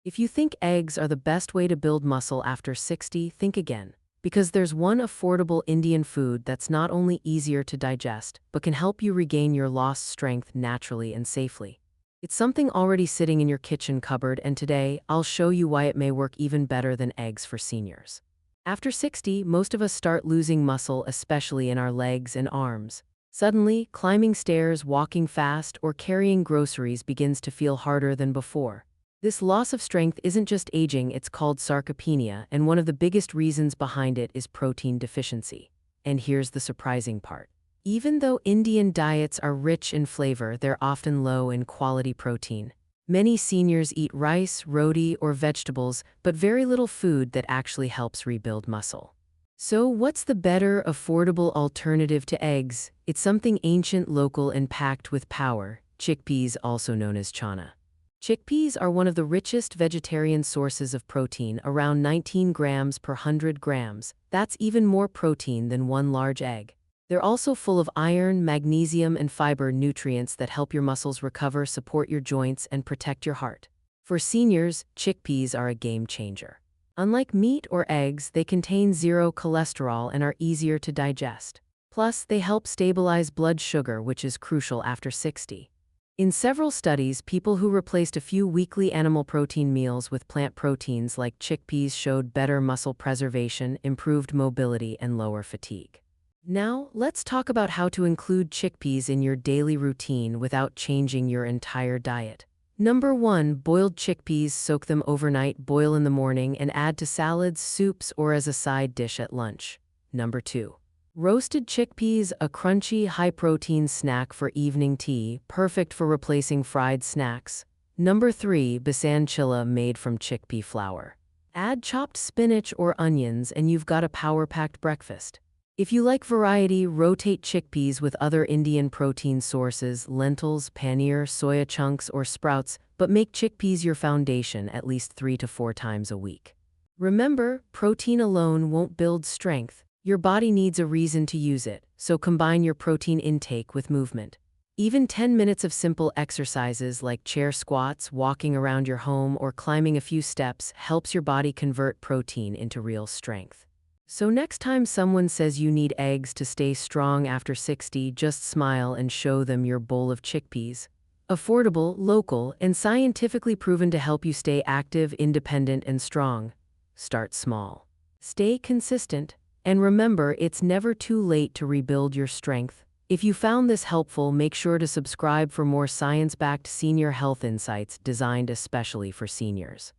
If you think eggs are the best way to build muscle after 60, think again. Because there's one affordable Indian food that's not only easier to digest, but can help you regain your lost strength naturally and safely. It's something already sitting in your kitchen cupboard, and today, I'll show you why it may work even better than eggs for seniors. After 60, most of us start losing muscle, especially in our legs and arms. Suddenly, climbing stairs, walking fast, or carrying groceries begins to feel harder than before. This loss of strength isn't just aging, it's called sarcopenia, and one of the biggest reasons behind it is protein deficiency. And here's the surprising part. Even though Indian diets are rich in flavor, they're often low in quality protein. Many seniors eat rice, roti, or vegetables, but very little food that actually helps rebuild muscle. So what's the better, affordable alternative to eggs? It's something ancient, local, and packed with power: chickpeas, also known as chana. Chickpeas are one of the richest vegetarian sources of protein, around 19 grams per 100 grams. That's even more protein than one large egg. They're also full of iron, magnesium, and fiber, nutrients that help your muscles recover, support your joints, and protect your heart. For seniors, chickpeas are a game changer. Unlike meat or eggs, they contain zero cholesterol and are easier to digest. Plus, they help stabilize blood sugar, which is crucial after 60. In several studies, people who replaced a few weekly animal protein meals with plant proteins like chickpeas showed better muscle preservation, improved mobility, and lower fatigue. Now, let's talk about how to include chickpeas in your daily routine without changing your entire diet. Number 1. Boiled chickpeas. Soak them overnight, boil in the morning, and add to salads, soups, or as a side dish at lunch. Number 2. Roasted chickpeas, a crunchy, high-protein snack for evening tea, perfect for replacing fried snacks. Number 3. Besan chilla, made from chickpea flour. Add chopped spinach or onions and you've got a power-packed breakfast. If you like variety, rotate chickpeas with other Indian protein sources: lentils, paneer, soya chunks, or sprouts, but make chickpeas your foundation at least 3 to 4 times a week. Remember, protein alone won't build strength. Your body needs a reason to use it, so combine your protein intake with movement. Even 10 minutes of simple exercises like chair squats, walking around your home, or climbing a few steps helps your body convert protein into real strength. So next time someone says you need eggs to stay strong after 60, just smile and show them your bowl of chickpeas. Affordable, local, and scientifically proven to help you stay active, independent, and strong. Start small. Stay consistent. And remember, it's never too late to rebuild your strength. If you found this helpful, make sure to subscribe for more science-backed senior health insights designed especially for seniors.